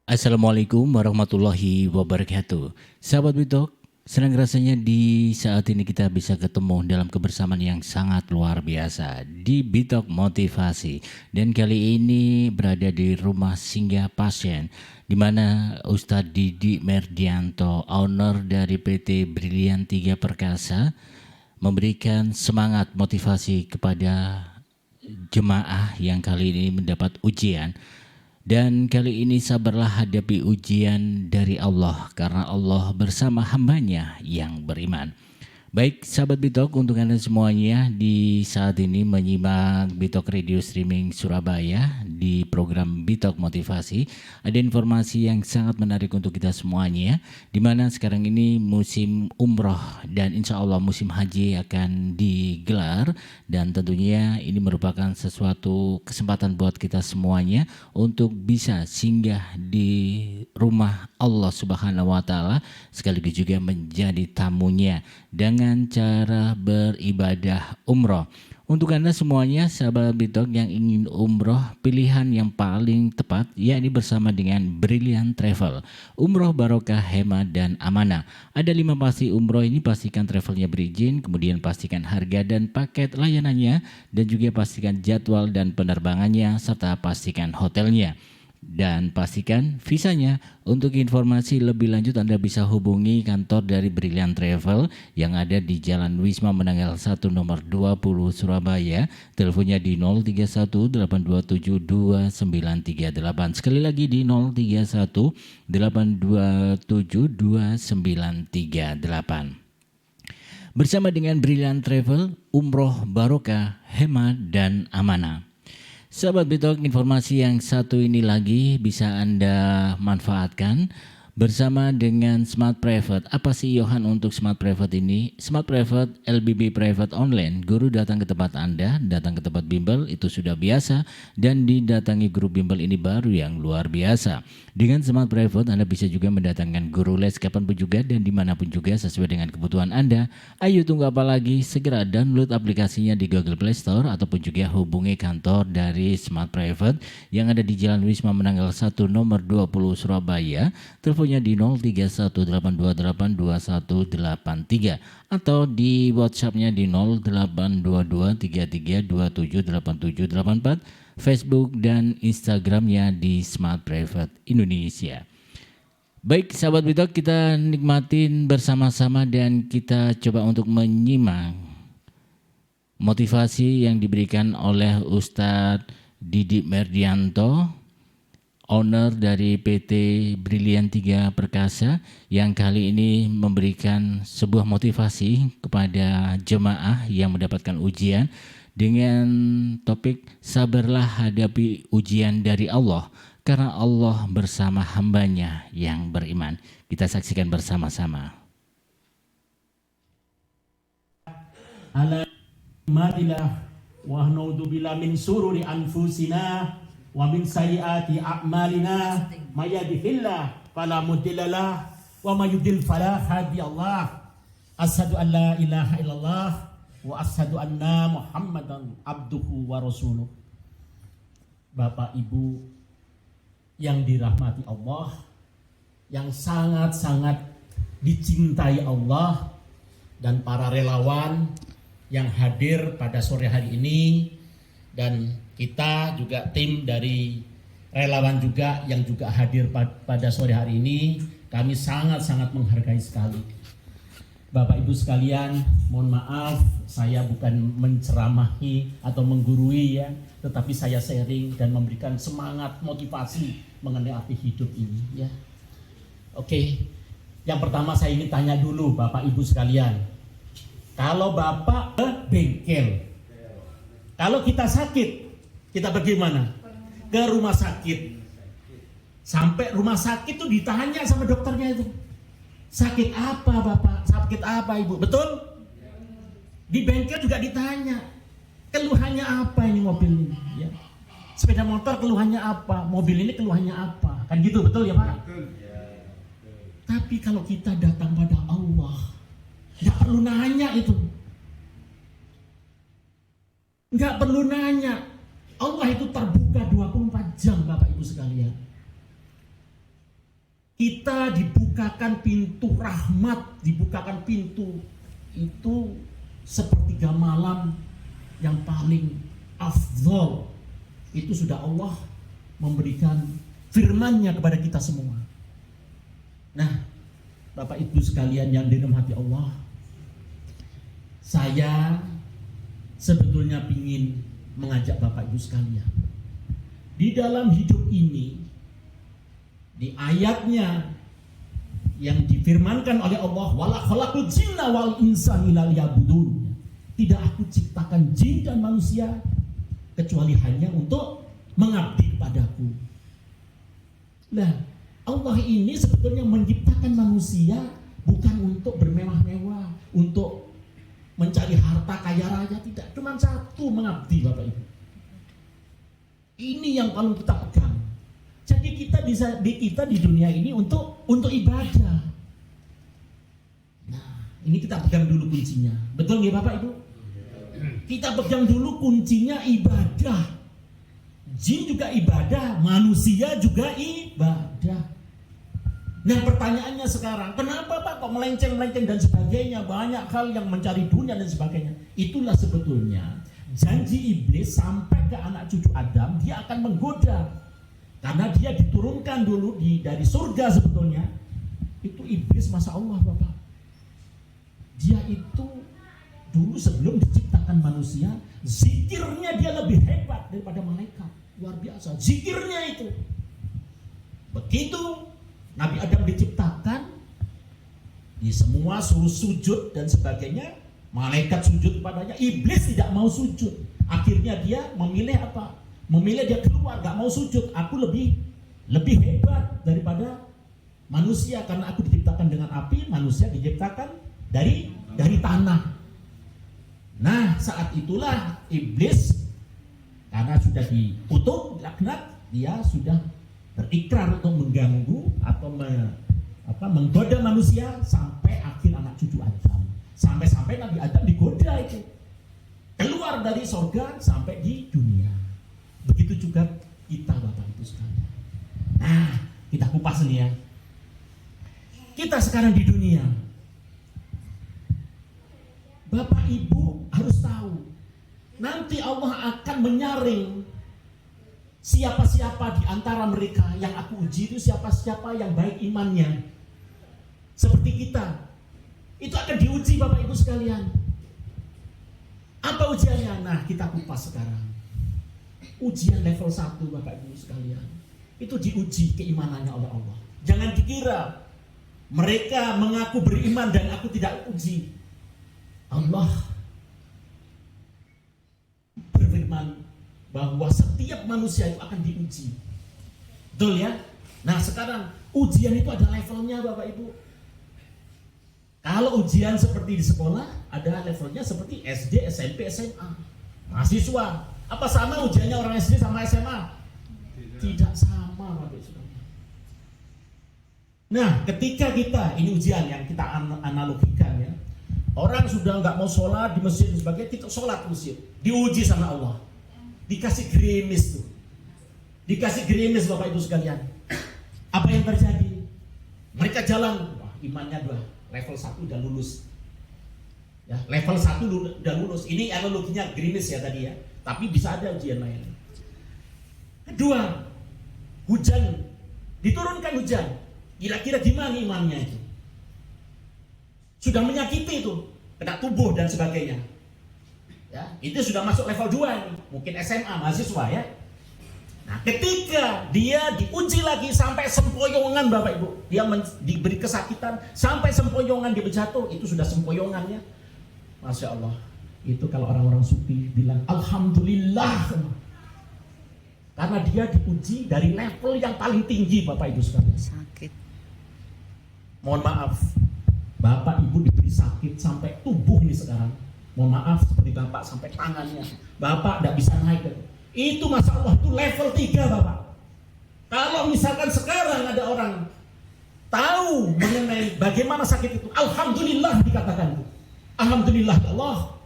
Assalamualaikum warahmatullahi wabarakatuh. Sahabat Bitok, senang rasanya di saat ini kita bisa ketemu dalam kebersamaan yang sangat luar biasa di Bitok Motivasi. Dan kali ini berada di rumah singgah pasien, di mana Ustadz Didi Merdianto, owner dari PT Brilian 3 Perkasa, memberikan semangat motivasi kepada jemaah yang kali ini mendapat ujian. Dan kali ini sabarlah hadapi ujian dari Allah, karena Allah bersama hambanya yang beriman. Baik sahabat Bitok, untuk Anda semuanya di saat ini menyimak Bitok Radio Streaming Surabaya di program Bitok Motivasi, ada informasi yang sangat menarik untuk kita semuanya, di mana sekarang ini musim umroh dan insya Allah musim haji akan digelar, dan tentunya ini merupakan sesuatu kesempatan buat kita semuanya untuk bisa singgah di rumah Allah Subhanahu wa Ta'ala, sekaligus juga menjadi tamunya dengan cara beribadah umroh. Untuk Anda semuanya sahabat Bitok yang ingin umroh, pilihan yang paling tepat yakni bersama dengan Brilian Travel. Umroh barokah, hemat dan amanah. Ada 5 pasti umroh ini, pastikan travelnya berizin, kemudian pastikan harga dan paket layanannya, dan juga pastikan jadwal dan penerbangannya, serta pastikan hotelnya. Dan pastikan visanya. Untuk informasi lebih lanjut Anda bisa hubungi kantor dari Brilian Travel yang ada di Jalan Wisma Menangal 1 nomor 20 Surabaya. Teleponnya di 031 827 2938. Sekali lagi di 031 827 2938. Bersama dengan Brilian Travel, umroh barokah, hemat dan amanah. Sahabat Bitok, informasi yang satu ini lagi bisa Anda manfaatkan bersama dengan Smart Private. Apa sih Yohan untuk Smart Private ini? Smart Private LBB Private Online. Guru datang ke tempat Anda, datang ke tempat bimbel itu sudah biasa, dan didatangi guru bimbel ini baru yang luar biasa. Dengan Smart Private Anda bisa juga mendatangkan guru les kapanpun juga dan dimanapun juga sesuai dengan kebutuhan Anda. Ayo tunggu apa lagi? Segera download aplikasinya di Google Play Store ataupun juga hubungi kantor dari Smart Private yang ada di Jalan Wisma Menangal 1 nomor 20 Surabaya. Teleponnya di 0318282183 atau di WhatsAppnya di 082233278784, Facebook dan Instagramnya di Smart Private Indonesia. Baik sahabat Bitok, kita nikmatin bersama-sama dan kita coba untuk menyimak motivasi yang diberikan oleh Ustadz Didi Merdianto, owner dari PT Brilian 3 Perkasa, yang kali ini memberikan sebuah motivasi kepada jemaah yang mendapatkan ujian dengan topik sabarlah hadapi ujian dari Allah, karena Allah bersama hambanya yang beriman. Kita saksikan bersama-sama. Alhamdulillah wa naudzubillah min sururi anfusina wa min sayyiati a'malina may yahdihillahu fala mudhillalah wa may yudhlil fala hadiyalah. Asyhadu an la ilaha illallah wa asyhadu anna Muhammadan abduhu wa rasuluh. Bapak Ibu yang dirahmati Allah, yang sangat-sangat dicintai Allah, dan para relawan yang hadir pada sore hari ini, dan kita juga tim dari relawan juga yang juga hadir pada sore hari ini, kami sangat-sangat menghargai sekali. Bapak Ibu sekalian, mohon maaf saya bukan menceramahi atau menggurui ya, tetapi saya sharing dan memberikan semangat motivasi mengenai arti hidup ini ya. Oke, yang pertama saya ingin tanya dulu Bapak Ibu sekalian, kalau Bapak ke bengkel, kalau kita sakit, kita bagaimana? Ke rumah sakit. Sampai rumah sakit tuh ditanya sama dokternya itu, sakit apa Bapak? Sakit apa Ibu? Betul? Di bengkel juga ditanya, keluhannya apa ini mobil ini? Ya. Sepeda motor keluhannya apa? Mobil ini keluhannya apa? Kan gitu, betul ya Pak? Tapi kalau kita datang pada Allah, nggak perlu nanya itu. Nggak perlu nanya. Allah itu terbuka 24 jam Bapak Ibu sekalian. kita dibukakan pintu rahmat, dibukakan pintu itu sepertiga malam yang paling afdol. Itu sudah Allah memberikan firman-Nya kepada kita semua. Nah, Bapak Ibu sekalian yang dirahmati Allah, saya sebetulnya ingin mengajak Bapak Ibu sekalian, di dalam hidup ini, di ayatnya yang difirmankan oleh Allah, wala khalaqul jinna wal insa illa liya'budun. Tidak aku ciptakan jin dan manusia kecuali hanya untuk mengabdi kepadaku. Nah, Allah ini sebetulnya menciptakan manusia bukan untuk bermewah-mewah, untuk mencari harta kaya raya, tidak. Cuma satu, mengabdi, Bapak Ibu. Ini yang paling kita pegang. Jadi kita di dunia ini untuk ibadah. Nah, ini kita pegang dulu kuncinya. Betul nggak Bapak Ibu? Kita pegang dulu kuncinya ibadah. Jin juga ibadah, manusia juga ibadah. Nah, pertanyaannya sekarang, kenapa Pak kok melenceng-melenceng dan sebagainya, banyak hal yang mencari dunia dan sebagainya. Itulah sebetulnya janji iblis sampai ke anak cucu Adam, dia akan menggoda. Karena dia diturunkan dulu dari surga sebetulnya. Itu iblis, Masya Allah Bapak. Dia itu dulu sebelum diciptakan manusia, zikirnya dia lebih hebat daripada malaikat. Luar biasa, zikirnya itu. Begitu Nabi Adam diciptakan, di semua suruh sujud dan sebagainya, malaikat sujud kepadanya, iblis tidak mau sujud. Akhirnya dia memilih apa? Memilih dia keluar, gak mau sujud. Aku lebih hebat daripada manusia karena aku diciptakan dengan api, manusia diciptakan dari tanah. Nah, saat itulah iblis karena sudah dikutuk, laknat, dia sudah berikrar untuk mengganggu atau menggoda manusia sampai akhir anak cucu Adam. Sampai-sampai Nabi Adam digoda itu. Keluar dari surga sampai di dunia. Begitu juga kita Bapak Ibu sekalian. Nah, kita kupas nih ya. Kita sekarang di dunia. Bapak Ibu harus tahu, nanti Allah akan menyaring siapa-siapa di antara mereka yang aku uji itu siapa-siapa yang baik imannya. Seperti kita. Itu akan diuji Bapak Ibu sekalian. Apa ujiannya? Nah, kita kupas sekarang. Ujian level 1 Bapak Ibu sekalian, itu diuji keimanannya oleh Allah. Jangan dikira mereka mengaku beriman dan aku tidak uji. Allah berfirman bahwa setiap manusia itu akan diuji. Betul ya? Nah, sekarang ujian itu ada levelnya Bapak Ibu. Kalau ujian seperti di sekolah, ada levelnya seperti SD, SMP, SMA. Mahasiswa, apa sama ujiannya orang SD sama SMA? Tidak sama Bapak Ibu. Nah, ketika kita, ini ujian yang kita analogikan ya. Orang sudah nggak mau sholat di masjid dan sebagainya, kita sholat di masjid, diuji sama Allah, dikasih gerimis tuh, dikasih gerimis Bapak Ibu sekalian. Apa yang terjadi? Mereka jalan, wah imannya level 1 udah lulus, ya level 1 udah lulus. Ini analoginya gerimis ya tadi ya, tapi bisa ada ujian lain. Kedua, hujan, diturunkan hujan, kira-kira gimana imannya itu? Sudah menyakiti itu, kena tubuh dan sebagainya. Ya, itu sudah masuk level 2 nih, mungkin SMA, mahasiswa ya. Nah, ketika dia diuji lagi sampai sempoyongan Bapak Ibu, dia diberi kesakitan sampai sempoyongan dia jatuh, itu sudah sempoyongannya. Masya Allah, itu kalau orang-orang sufi bilang Alhamdulillah, karena dia diuji dari level yang paling tinggi Bapak Ibu sekalian. Sakit. Mohon maaf, Bapak Ibu diberi sakit sampai tubuh ini sekarang. Mohon maaf seperti Bapak sampai tangannya. Bapak tidak bisa naik. Itu Masya Allah, itu level 3 Bapak. Kalau misalkan sekarang ada orang tahu mengenai bagaimana sakit itu, Alhamdulillah dikatakan itu. Alhamdulillah ya Allah,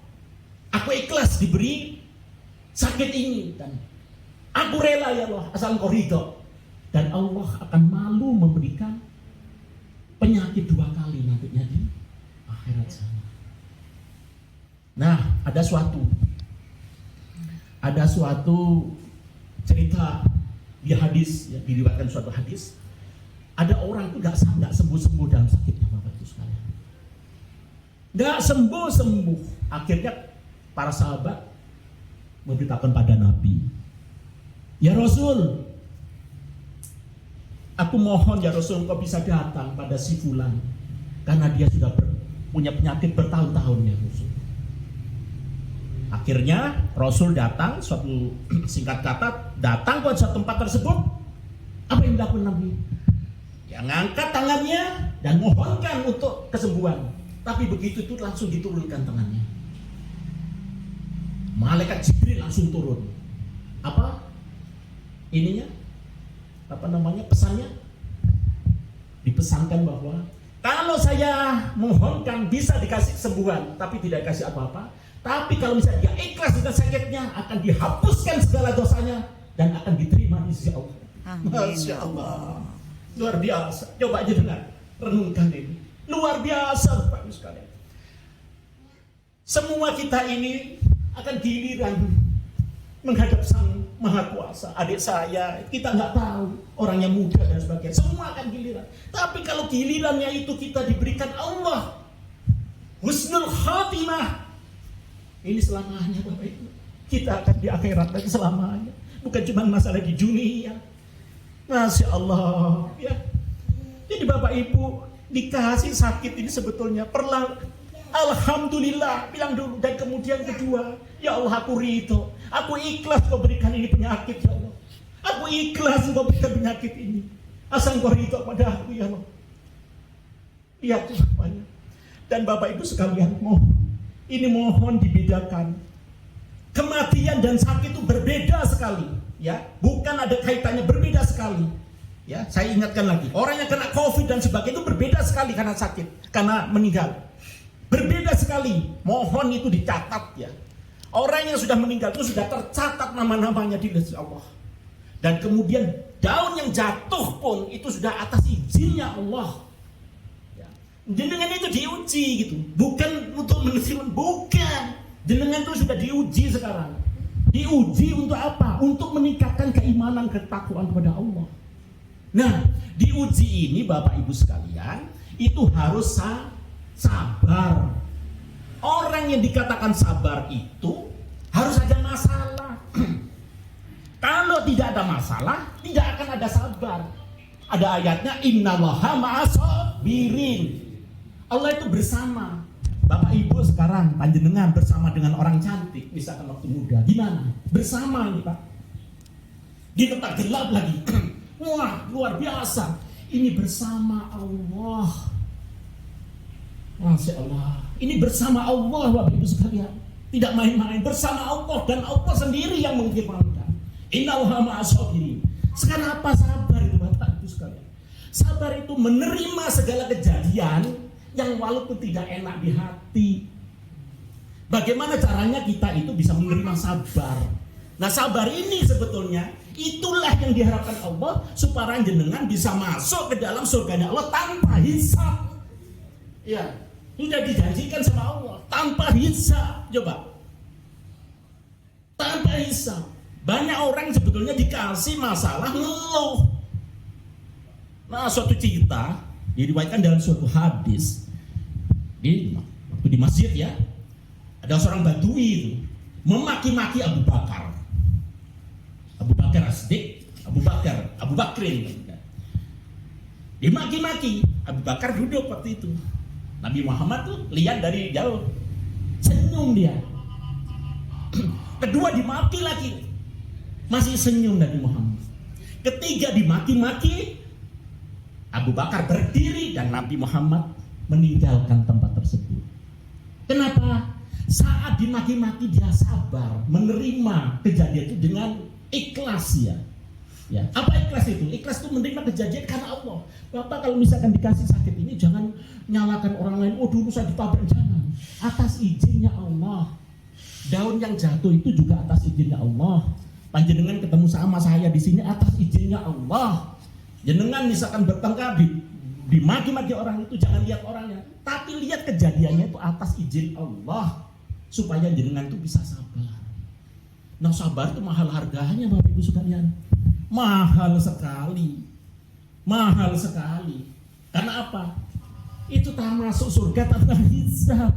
aku ikhlas diberi sakit ini dan aku rela ya Allah asal Engkau ridho. Dan Allah akan malu memberikan penyakit 2 kali nantinya di akhirat sana. Nah, ada suatu cerita di hadis, ya, diriwayatkan suatu hadis, ada orang itu nggak sembuh-sembuh dalam sakitnya, Bapak Ibu sekalian. Nggak sembuh-sembuh. Akhirnya para sahabat memberitakan pada Nabi, ya Rasul, aku mohon ya Rasul, engkau bisa datang pada si fulan, karena dia sudah punya penyakit bertahun-tahun ya Rasul. Akhirnya Rasul datang, suatu singkat kata, datang ke suatu tempat tersebut. Apa yang dilakukan Nabi? Ya ngangkat tangannya dan mohonkan untuk kesembuhan. Tapi begitu itu langsung diturunkan tangannya. Malaikat Jibril langsung turun. Apa? Ininya? Apa namanya? Pesannya? Dipesankan bahwa kalau saya mohonkan bisa dikasih kesembuhan, tapi tidak dikasih apa-apa. Tapi kalau misalnya dia ikhlas dengan sakitnya, akan dihapuskan segala dosanya dan akan diterima di sisi Allah. Masya Allah, luar biasa. Coba aja dengar, renungkan ini. Luar biasa, Bapak Ibu sekalian. Semua kita ini akan giliran menghadap Sang Maha Kuasa. Adik saya, kita nggak tahu, orangnya muda dan sebagainya. Semua akan giliran. Tapi kalau gilirannya itu kita diberikan Allah, husnul khatimah. Ini selamanya, Bapak Ibu. Kita akan di akhirat lagi selamanya. Bukan cuma masalah di dunia. Masya Allah. Ya. Jadi Bapak Ibu dikasih sakit ini sebetulnya alhamdulillah, bilang dulu. Dan kemudian kedua, ya Allah aku ridho. Aku ikhlas kau berikan ini penyakit ya Allah. Aku ikhlas kau berikan penyakit ini. Asal kau ridho pada aku ya Allah. Lihat jawabannya. Dan Bapak Ibu sekalian, mohon dibedakan. Kematian dan sakit itu berbeda sekali, ya. Bukan ada kaitannya, berbeda sekali. Ya, saya ingatkan lagi. Orang yang kena COVID dan sebagainya itu berbeda sekali karena sakit, karena meninggal. Berbeda sekali. Mohon itu dicatat ya. Orang yang sudah meninggal itu sudah tercatat nama-namanya di list Allah. Dan kemudian daun yang jatuh pun itu sudah atas izinnya Allah. Jenengan itu diuji gitu, bukan untuk menerima, bukan. Jenengan itu sudah diuji sekarang. Diuji untuk apa? Untuk meningkatkan keimanan, ketakwaan kepada Allah. Nah, diuji ini Bapak Ibu sekalian, itu harus sabar. Orang yang dikatakan sabar itu harus ada masalah. Kalau tidak ada masalah, tidak akan ada sabar. Ada ayatnya, innallaha ma'as-sabirin. Allah itu bersama. Bapak Ibu sekarang panjenengan bersama dengan orang cantik, misalkan waktu muda, gimana? Bersama nih Pak. Di tempat gelap lagi. Wah, luar biasa. Ini bersama Allah. Masya Allah. Ini bersama Allah, Bapak Ibu sekalian. Tidak main-main, bersama Allah, dan Allah sendiri yang menghiraukan. Innallaha ma'as-sabirin. Sekarang apa sabar itu Bapak Ibu sekalian? Sabar itu menerima segala kejadian yang walaupun tidak enak di hati. Bagaimana caranya kita itu bisa menerima sabar? Nah, sabar ini sebetulnya itulah yang diharapkan Allah supaya jenengan bisa masuk ke dalam surganya Allah tanpa hisab. Ya, sudah dijanjikan sama Allah tanpa hisab. Coba, tanpa hisab. Banyak orang sebetulnya dikasih masalah ngeluh. Nah, suatu cerita diriwayatkan dalam suatu hadis waktu di masjid ya, ada seorang badui itu memaki-maki Abu Bakar As-Siddiq, Abu Bakrin. Dimaki-maki. Abu Bakar duduk waktu itu. Nabi Muhammad tuh lihat dari jauh, senyum dia. Kedua dimaki lagi, masih senyum Nabi Muhammad. Ketiga dimaki-maki, Abu Bakar berdiri dan Nabi Muhammad meninggalkan tempat tersebut. Kenapa? Saat dimaki-maki dia sabar, menerima kejadian itu dengan ikhlas ya. Ya, apa ikhlas itu? Ikhlas itu menerima kejadian karena Allah. Bapak kalau misalkan dikasih sakit ini jangan nyalakan orang lain. Oh dulu saya ditabrak, jangan. Atas izinnya Allah. Daun yang jatuh itu juga atas izinnya Allah. Panjenengan ketemu sama saya di sini atas izinnya Allah. Jenengan misalkan bertengkar dimaki-maki orang itu, jangan lihat orangnya, tapi lihat kejadiannya itu atas izin Allah supaya jenengan itu bisa sabar. Nah, sabar itu mahal harganya Bapak Ibu sekalian. Mahal sekali. Mahal sekali. Karena apa? Itu tak masuk surga tanpa hisab.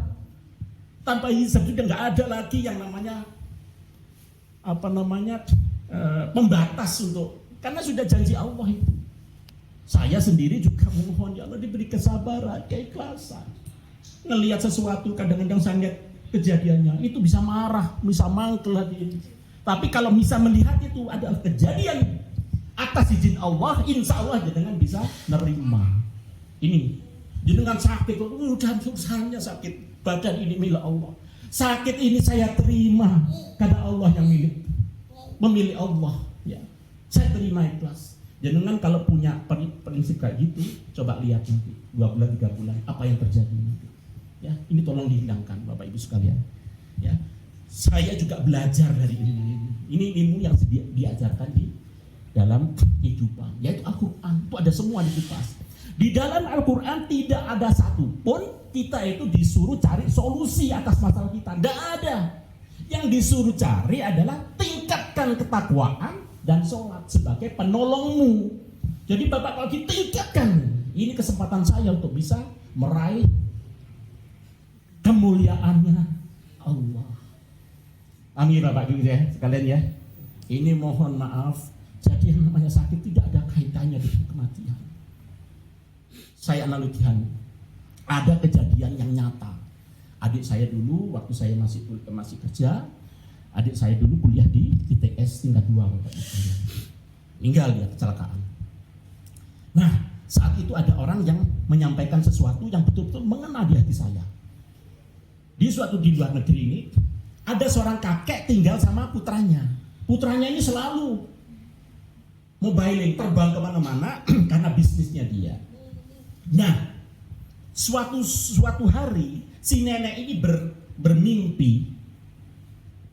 Tanpa hisab juga nggak ada lagi yang namanya pembatas untuk, karena sudah janji Allah itu. Saya sendiri juga mohon ya Allah diberi kesabaran, keikhlasan. Ngelihat sesuatu kadang-kadang saya lihat kejadiannya itu bisa marah, bisa mangkel hati ini. Tapi kalau bisa melihat itu adalah kejadian atas izin Allah, insya Allah jenengan bisa nerima. Ini jenengan sakit, udah susahnya sakit, badan ini milik Allah. Sakit ini saya terima karena Allah yang memilih Allah. Ya, saya terima ikhlas. Jenengan kalau punya prinsip kayak gitu, coba lihat nanti 2 bulan 3 bulan apa yang terjadi nanti. Ya, ini tolong dihilangkan Bapak Ibu sekalian. Ya, saya juga belajar dari ilmu ini. Ini ilmu yang diajarkan di dalam kehidupan, yaitu Al-Quran. Itu ada semua dikupas. Di dalam Al-Quran tidak ada satupun kita itu disuruh cari solusi atas masalah kita. Tidak ada. Yang disuruh cari adalah tingkatkan ketakwaan dan sholat sebagai penolongmu. Jadi Bapak lagi tingkatkan. Ini kesempatan saya untuk bisa meraih kemuliaannya Allah. Amin Bapak Ibu ya sekalian ya. Ini mohon maaf. Jadi yang namanya sakit tidak ada kaitannya dengan kematian. Saya analogikan. Ada kejadian yang nyata. Adik saya dulu waktu saya masih kerja, adik saya dulu kuliah di ITS tingkat 2 Bapak Ibu. Meninggal dia kecelakaan. Nah, saat itu ada orang yang menyampaikan sesuatu yang betul-betul mengena di hati saya. Di luar negeri ini ada seorang kakek tinggal sama putranya. Putranya ini selalu mobiling, terbang kemana-mana karena bisnisnya dia. Nah, suatu hari si nenek ini bermimpi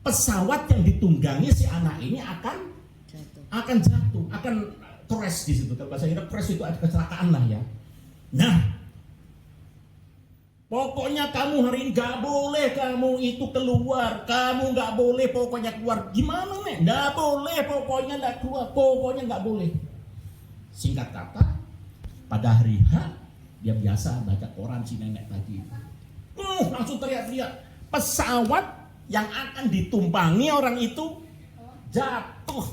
pesawat yang ditunggangi si anak ini akan jatuh, akan crash di situ. Kalau bahasa kita crash itu ada kecelakaan lah ya. Nah, pokoknya kamu hari ini gak boleh kamu itu keluar, kamu gak boleh pokoknya keluar. Gimana nih? Gak boleh pokoknya gak keluar, pokoknya gak boleh. Singkat kata, pada hari H dia biasa baca koran si nenek tadi. Langsung teriak-teriak, pesawat yang akan ditumpangi orang itu jatuh.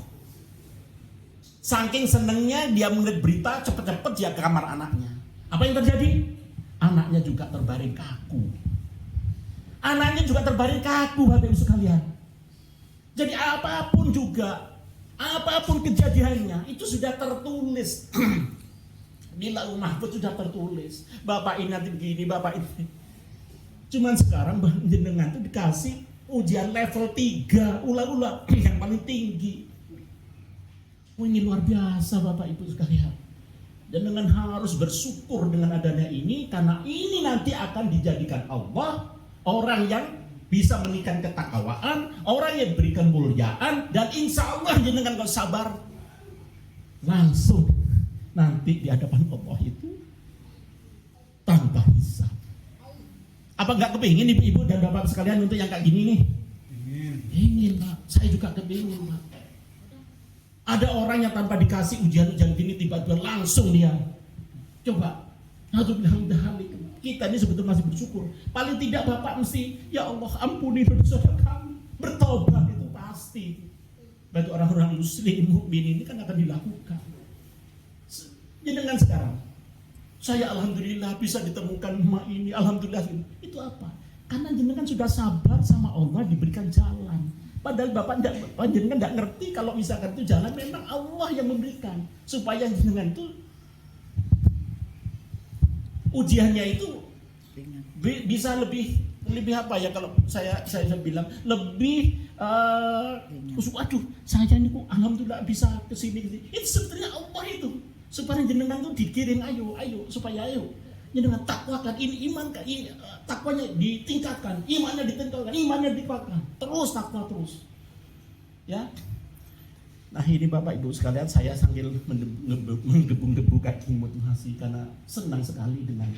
Saking senengnya dia melihat berita, cepet-cepet dia ke kamar anaknya. Apa yang terjadi? Anaknya juga terbaring kaku. Anaknya juga terbaring kaku, Bapak Ibu sekalian. Jadi apapun kejadiannya itu sudah tertulis. Di Lauh Mahfuz sudah tertulis. Bapak ini nanti begini, Bapak ini. Cuman sekarang jenengan itu dikasih ujian level 3, ular-ular yang paling tinggi. Ini luar biasa Bapak Ibu sekalian. Jenengan harus bersyukur dengan adanya ini, karena ini nanti akan dijadikan Allah orang yang bisa meningkatkan ketakwaan, orang yang diberikan kemuliaan, dan insya Allah jenengan kalau sabar langsung nanti di hadapan Allah itu tanpa hisab. Apa nggak kepingin ibu-ibu dan bapak sekalian untuk yang kayak gini nih? Ingin Pak, saya juga kepingin Pak. Ada orang yang tanpa dikasih ujian-ujian gini tiba-tiba langsung dia coba. Kita ini sebetulnya masih bersyukur. Paling tidak bapak mesti ya Allah ampuni dosa kami. Bertobat itu pasti. Bagi orang-orang muslim mukmin ini kan akan dilakukan. Dengan sekarang saya alhamdulillah bisa ditemukan emak ini, alhamdulillah. Itu apa? Karena jenengan sudah sabar sama Allah diberikan jalan. Padahal bapak jenengan tidak ngerti kalau misalkan itu jalan memang Allah yang memberikan supaya jenengan itu ujiannya itu bisa lebih apa ya, kalau saya bilang lebih aduh saya ini kok alhamdulillah bisa kesini. Itu sebetulnya Allah itu supaya jenengan itu dikirim ayo supaya jenengan takwakan ini iman kan, ini takwanya ditingkatkan, imannya ditingkatkan, terus takwa terus ya. Nah ini Bapak Ibu sekalian, saya sambil menggebu-gebu kaki motivasi karena senang sekali dengan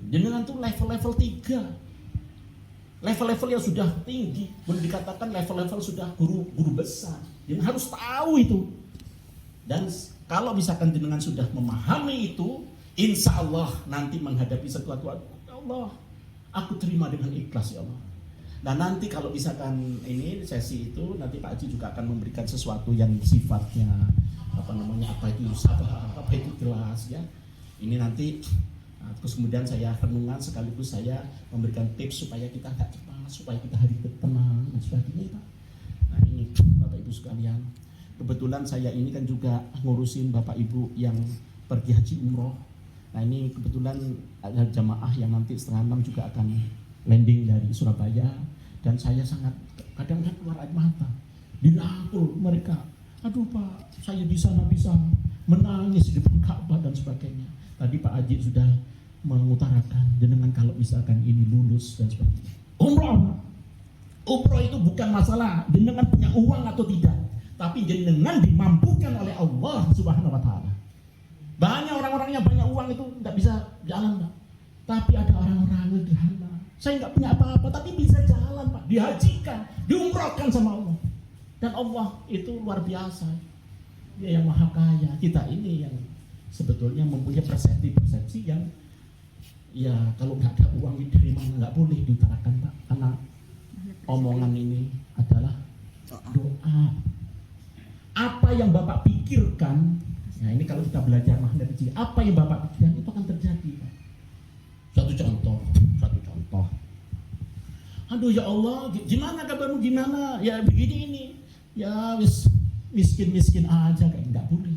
jenengan tuh level-level 3. Level-level yang sudah tinggi, boleh dikatakan level-level sudah guru besar. Jenengan harus tahu itu. Dan kalau misalkan jenengan sudah memahami itu, insya Allah nanti menghadapi sesuatu, ya Allah, aku terima dengan ikhlas ya Allah. Nah nanti kalau misalkan ini sesi itu, nanti Pak Haji juga akan memberikan sesuatu yang sifatnya apa itu sabar, apa itu jelas ya. Ini nanti terus kemudian saya renungan sekaligus saya memberikan tips supaya kita nggak cepat, supaya kita hari tenang dan sebagainya Pak. Nah ini Bapak Ibu sekalian, kebetulan saya ini kan juga ngurusin Bapak Ibu yang pergi haji umroh. Nah ini kebetulan ada jamaah yang nanti 5:30 juga akan landing dari Surabaya, dan saya sangat kadang keluar air mata, dirangkul mereka. Aduh Pak, saya di sana bisa menangis di depan Ka'bah dan sebagainya. Tadi Pak Haji sudah mengutarakan jenengan kalau misalkan ini lulus dan sebagainya. Umroh itu bukan masalah jenengan punya uang atau tidak, tapi jenengan dimampukan oleh Allah Subhanahu wa taala. Banyak orang-orang yang banyak uang itu tidak bisa jalan Pak. Tapi ada orang-orang sederhana, saya nggak punya apa-apa tapi bisa jalan Pak, dihajikan, diumrohkan sama Allah. Dan Allah itu luar biasa, Dia yang maha kaya. Kita ini yang sebetulnya mempunyai persepsi yang ya kalau nggak ada uang dari mana, nggak boleh diutarakan Pak, karena omongan ini adalah doa. Apa yang Bapak pikirkan, nah ini kalau kita belajar makna kecil, apa yang Bapak pikirkan itu akan terjadi Pak. Satu contoh. Aduh ya Allah, gimana kabarmu, gimana? Ya begini ini. Ya miskin aja, kayak enggak boleh.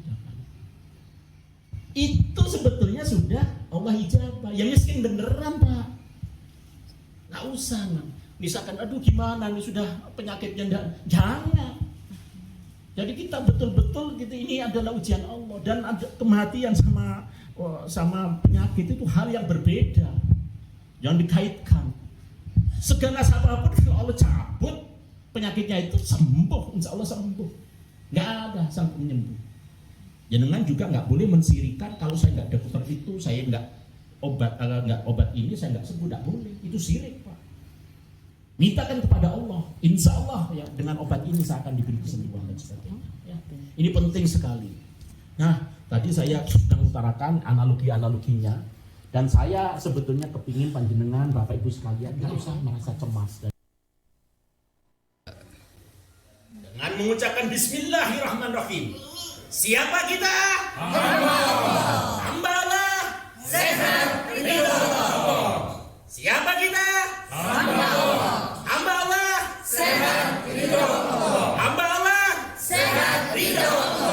Itu sebetulnya sudah Allah ijabah. Ya miskin beneran Pak. Enggak usah man. Misalkan aduh gimana nih sudah penyakitnya enggak, jangan. Jadi kita betul-betul gitu, ini adalah ujian Allah, dan ada kematian sama penyakit itu hal yang berbeda. Jangan dikaitkan. Segala apapun kalau Allah cabut penyakitnya itu sembuh, insya Allah sembuh. Nggak ada sang penyembuh. Jenengan juga nggak boleh mensirikan kalau saya nggak dokter itu, saya nggak obat ini saya nggak sembuh, nggak boleh. Itu syirik Pak. Mintakan kepada Allah, insya Allah ya dengan obat ini saya akan diberi kesembuhan dan sebagainya. Ya. Ini penting sekali. Nah tadi saya sedang utarakan analoginya. Dan saya sebetulnya kepingin panjenengan Bapak Ibu sekalian nggak usah merasa cemas. Dengan mengucapkan Bismillahirrahmanirrahim. Siapa kita? Hamba Allah. Sehat ridho Allah. Siapa kita? Hamba Allah. Sehat ridho Allah. Hamba Allah. Sehat ridho Allah.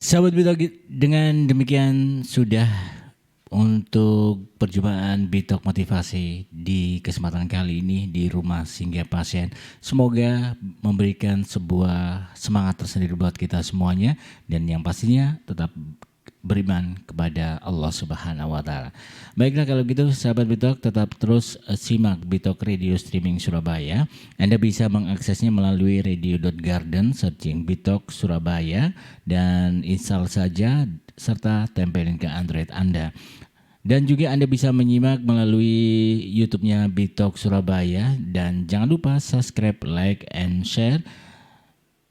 Sahabat Bitok, dengan demikian sudah untuk perjumpaan Bitok Motivasi di kesempatan kali ini di Rumah Singgah Pasien. Semoga memberikan sebuah semangat tersendiri buat kita semuanya, dan yang pastinya tetap beriman kepada Allah Subhanahu wa taala. Baiklah kalau gitu sahabat Bitok, tetap terus simak Bitok Radio Streaming Surabaya. Anda bisa mengaksesnya melalui radio.garden, searching Bitok Surabaya dan install saja serta tempelin ke Android Anda. Dan juga Anda bisa menyimak melalui YouTube-nya Bitok Surabaya, dan jangan lupa subscribe, like, and share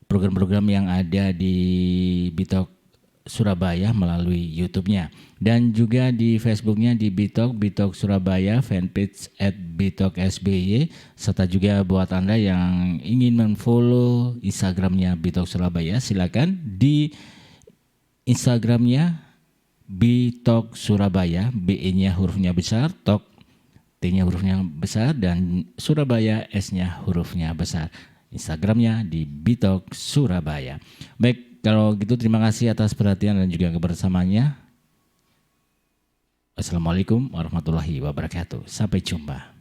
program-program yang ada di Bitok Surabaya melalui YouTube-nya, dan juga di Facebook-nya di Bitok Surabaya, fanpage @BitokSBY, serta juga buat Anda yang ingin men-follow Instagram-nya Bitok Surabaya, silakan di Instagram-nya Bitok Surabaya, B-nya hurufnya besar, Tok T-nya hurufnya besar, dan Surabaya S-nya hurufnya besar. Instagram-nya di Bitok Surabaya. Baik, kalau gitu terima kasih atas perhatian dan juga kebersamaannya. Assalamualaikum warahmatullahi wabarakatuh. Sampai jumpa.